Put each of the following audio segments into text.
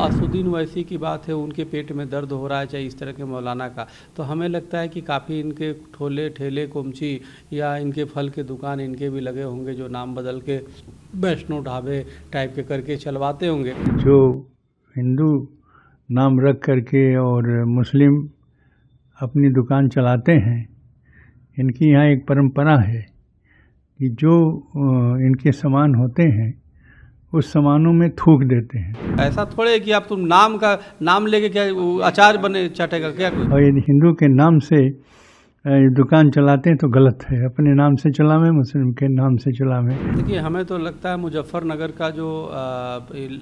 असुद्दीन ओवैसी की बात है, उनके पेट में दर्द हो रहा है, चाहे इस तरह के मौलाना का, तो हमें लगता है कि काफ़ी इनके ठोले ठेले कुमची या इनके फल के दुकान इनके भी लगे होंगे, जो नाम बदल के वैष्णो ढाबे टाइप के करके चलवाते होंगे। जो हिंदू नाम रख करके और मुस्लिम अपनी दुकान चलाते हैं, इनकी यहाँ एक परंपरा है कि जो इनके सामान होते हैं उस सामानों में थूक देते हैं। ऐसा थोड़े है कि आप तुम नाम का नाम लेके क्या अचार बने चटेगा क्या कोई? और यदि हिंदू के नाम से दुकान चलाते हैं तो गलत है। अपने नाम से चलावें, मुस्लिम के नाम से चलावें। देखिए, हमें तो लगता है मुजफ्फरनगर का जो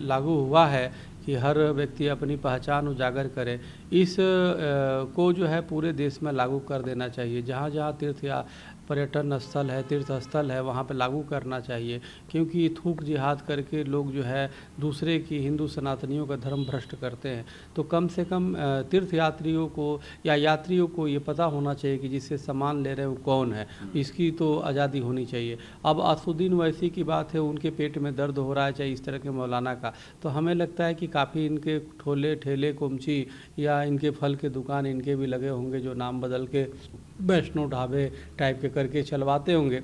लागू हुआ है कि हर व्यक्ति अपनी पहचान उजागर करे, इस को जो है पूरे देश में लागू कर देना चाहिए। जहाँ जहाँ तीर्थ या पर्यटन स्थल है, तीर्थ स्थल है, वहाँ पे लागू करना चाहिए, क्योंकि थूक जिहाद करके लोग जो है दूसरे की, हिंदू सनातनियों का धर्म भ्रष्ट करते हैं। तो कम से कम तीर्थ यात्रियों को या यात्रियों को ये पता होना चाहिए कि जिससे सामान ले रहे हैं वो कौन है, इसकी तो आज़ादी होनी चाहिए। अब असुद्दीन ओवैसी की बात है, उनके पेट में दर्द हो रहा है, चाहे इस तरह के मौलाना का, तो हमें लगता है कि काफ़ी इनके ठोले ठेले कुमची या इनके फल के दुकान इनके भी लगे होंगे, जो नाम बदल के वैष्णो ढाबे टाइप के करके चलवाते होंगे,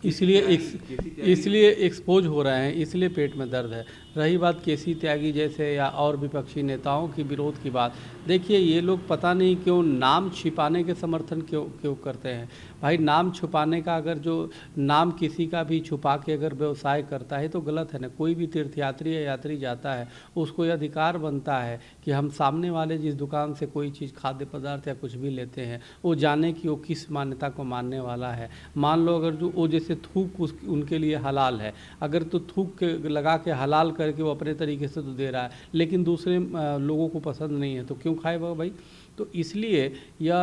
इसलिए एक्सपोज हो रहे हैं, इसलिए पेट में दर्द है। रही बात केसी त्यागी जैसे या और विपक्षी नेताओं की विरोध की बात, देखिए ये लोग पता नहीं क्यों नाम छिपाने के समर्थन क्यों करते हैं। भाई, नाम छुपाने का, अगर जो नाम किसी का भी छुपा के अगर व्यवसाय करता है तो गलत है ना। कोई भी तीर्थयात्री या यात्री जाता है, उसको यह अधिकार बनता है कि हम सामने वाले जिस दुकान से कोई चीज़, खाद्य पदार्थ या कुछ भी लेते हैं, वो जाने कि वो किस मान्यता को मानने वाला है। मान लो अगर जो वो जैसे थूक उनके लिए हलाल है, अगर तो थूक के लगा के हलाल करके वो अपने तरीके से तो दे रहा है, लेकिन दूसरे लोगों को पसंद नहीं है तो क्यों खाएगा भाई? तो इसलिए यह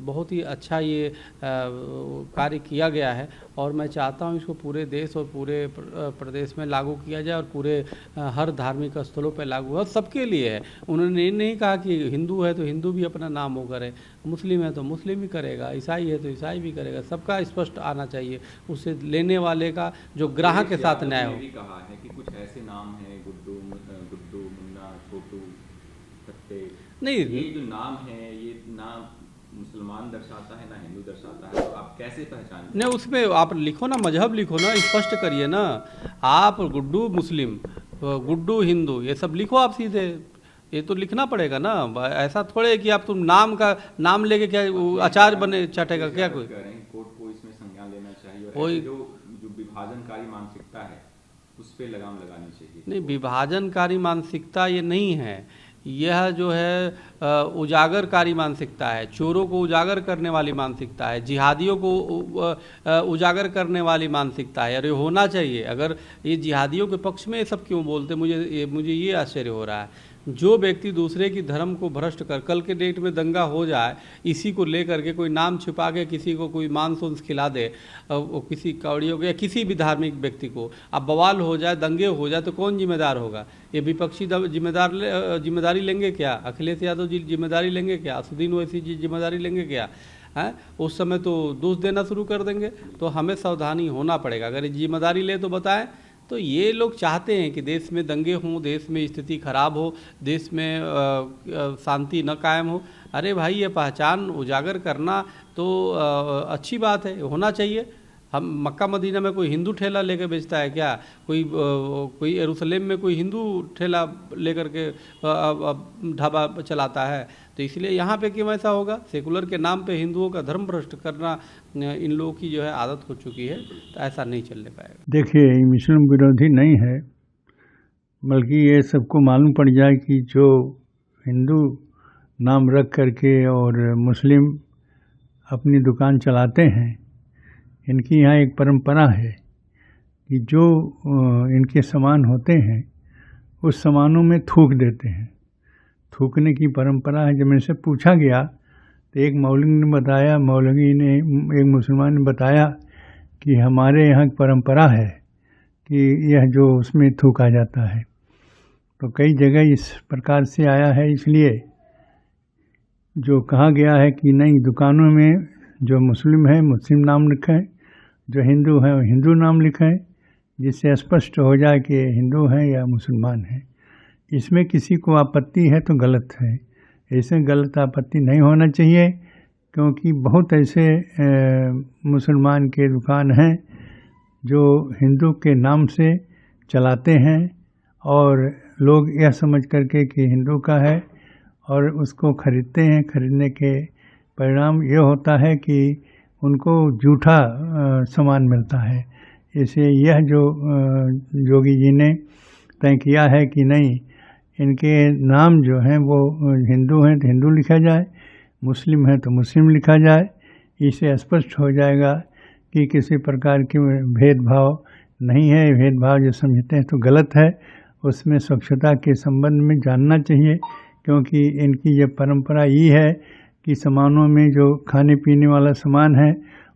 बहुत ही अच्छा ये कार्य किया गया है, और मैं चाहता हूँ इसको पूरे देश और पूरे प्रदेश में लागू किया जाए, और पूरे हर धार्मिक स्थलों पर लागू है, सबके लिए है। उन्होंने ये नहीं कहा कि हिंदू है तो हिंदू भी अपना नाम वो करे, मुस्लिम है तो मुस्लिम ही करेगा, ईसाई है तो ईसाई भी करेगा, सबका स्पष्ट आना चाहिए, उससे लेने वाले का जो ग्राहक के साथ न्याय हो। कहा है कि कुछ ऐसे नाम हैं, गुड्डू, मुन्ना, छोटू, नहीं, ये जो नाम है, ये ना मुसलमान दर्शाता है ना हिंदू दर्शाता है, तो आप कैसे पहचान? नहीं, उसमें आप लिखो ना, मजहब लिखो ना, स्पष्ट करिए ना। आप गुड्डू मुस्लिम, गुड्डू हिंदू, ये सब लिखो आप सीधे, ये तो लिखना पड़ेगा ना। ऐसा थोड़े है कि आप तुम नाम का नाम लेके क्या अचार बने चटेगा क्या कोई? कोर्ट को इसमें संज्ञान लेना चाहिए, और जो विभाजनकारी मानसिकता है उस पर लगाम लगानी चाहिए। नहीं, विभाजनकारी मानसिकता ये नहीं है, यह जो है उजागरकारी मानसिकता है, चोरों को उजागर करने वाली मानसिकता है, जिहादियों को उजागर करने वाली मानसिकता है। अरे होना चाहिए, अगर ये जिहादियों के पक्ष में ये सब क्यों बोलते, मुझे ये आश्चर्य हो रहा है। जो व्यक्ति दूसरे की धर्म को भ्रष्ट कर, कल के डेट में दंगा हो जाए, इसी को लेकर के कोई नाम छिपा के किसी को कोई मांस उंस खिला दे, किसी कौड़ियों को या किसी भी धार्मिक व्यक्ति को, अब बवाल हो जाए, दंगे हो जाए, तो कौन जिम्मेदार होगा? ये विपक्षी जिम्मेदारी लेंगे क्या? अखिलेश यादव जी जिम्मेदारी लेंगे क्या? असुद्दीन ओवैसी जी जिम्मेदारी लेंगे क्या? हैं, उस समय तो दोष देना शुरू कर देंगे। तो हमें सावधानी होना पड़ेगा, अगर जिम्मेदारी ले तो बताएं। तो ये लोग चाहते हैं कि देश में दंगे हों, देश में स्थिति खराब हो, देश में शांति न कायम हो। अरे भाई, ये पहचान उजागर करना तो अच्छी बात है, होना चाहिए। हम मक्का मदीना में कोई हिंदू ठेला लेकर बेचता है क्या? कोई यरूशलेम में कोई हिंदू ठेला लेकर के ढाबा चलाता है? तो इसलिए यहाँ पे क्यों ऐसा होगा? सेकुलर के नाम पे हिंदुओं का धर्म भ्रष्ट करना इन लोगों की जो है आदत हो चुकी है, तो ऐसा नहीं चलने पाएगा। देखिए, मुस्लिम विरोधी नहीं है, बल्कि ये सबको मालूम पड़ जाए कि जो हिंदू नाम रख करके और मुस्लिम अपनी दुकान चलाते हैं, इनकी यहाँ एक परंपरा है कि जो इनके सामान होते हैं उस सामानों में थूक देते हैं। थूकने की परंपरा है। जब मेरे से पूछा गया तो एक मौलवी ने बताया, एक मुसलमान ने बताया कि हमारे यहाँ की परंपरा है कि यह जो उसमें थूका जाता है। तो कई जगह इस प्रकार से आया है, इसलिए जो कहा गया है कि नहीं, दुकानों में जो मुस्लिम है मुस्लिम नाम लिखें, जो हिंदू है हिंदू नाम लिखें, जिससे स्पष्ट हो जाए कि हिंदू हैं या मुसलमान हैं। इसमें किसी को आपत्ति है तो गलत है, ऐसे गलत आपत्ति नहीं होना चाहिए, क्योंकि बहुत ऐसे मुसलमान के दुकान हैं जो हिंदू के नाम से चलाते हैं और लोग यह समझ करके कि हिंदू का है और उसको खरीदते हैं। खरीदने के परिणाम ये होता है कि उनको झूठा सामान मिलता है। इसे यह जो योगी जी ने तय किया है कि नहीं, इनके नाम जो हैं वो हिंदू हैं तो हिंदू लिखा जाए, मुस्लिम है तो मुस्लिम लिखा जाए। इससे स्पष्ट हो जाएगा कि किसी प्रकार के भेदभाव नहीं है। भेदभाव जो समझते हैं तो गलत है। उसमें स्वच्छता के संबंध में जानना चाहिए, क्योंकि इनकी ये परंपरा ये है कि सामानों में जो खाने पीने वाला सामान है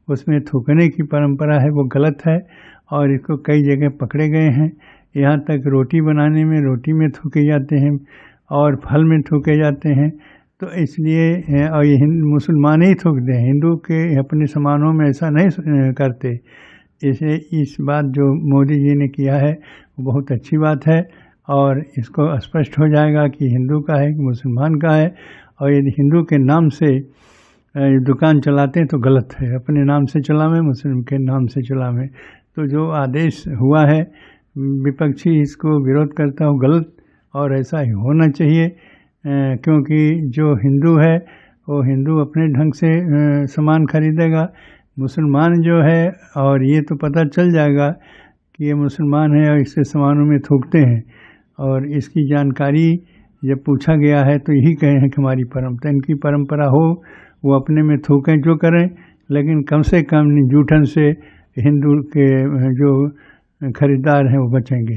उसमें थूकने की परंपरा है, वो गलत है और इसको कई जगह पकड़े गए हैं। यहाँ तक रोटी बनाने में रोटी में थूके जाते हैं और फल में थूके जाते हैं। तो इसलिए और ये मुसलमान ही थूकते हैं, हिंदू के अपने सामानों में ऐसा नहीं करते। इसे इस बात जो मोदी जी ने किया है वो बहुत अच्छी बात है और इसको स्पष्ट हो जाएगा कि हिंदू का है कि मुसलमान का है। और यदि हिंदू के नाम से दुकान चलाते हैं तो गलत है, अपने नाम से चलावें, मुस्लिम के नाम से चलावें। तो जो आदेश हुआ है विपक्षी इसको विरोध करता हो गलत, और ऐसा ही होना चाहिए, क्योंकि जो हिंदू है वो हिंदू अपने ढंग से सामान खरीदेगा। मुसलमान जो है, और ये तो पता चल जाएगा कि ये मुसलमान है और इसके सामानों में थूकते हैं, और इसकी जानकारी जब पूछा गया है तो यही कहे हैं कि हमारी परंपरा, इनकी परंपरा हो वो अपने में थूकें जो करें, लेकिन कम से कम जूठन से हिंदू के जो खरीदार हैं वो बचेंगे।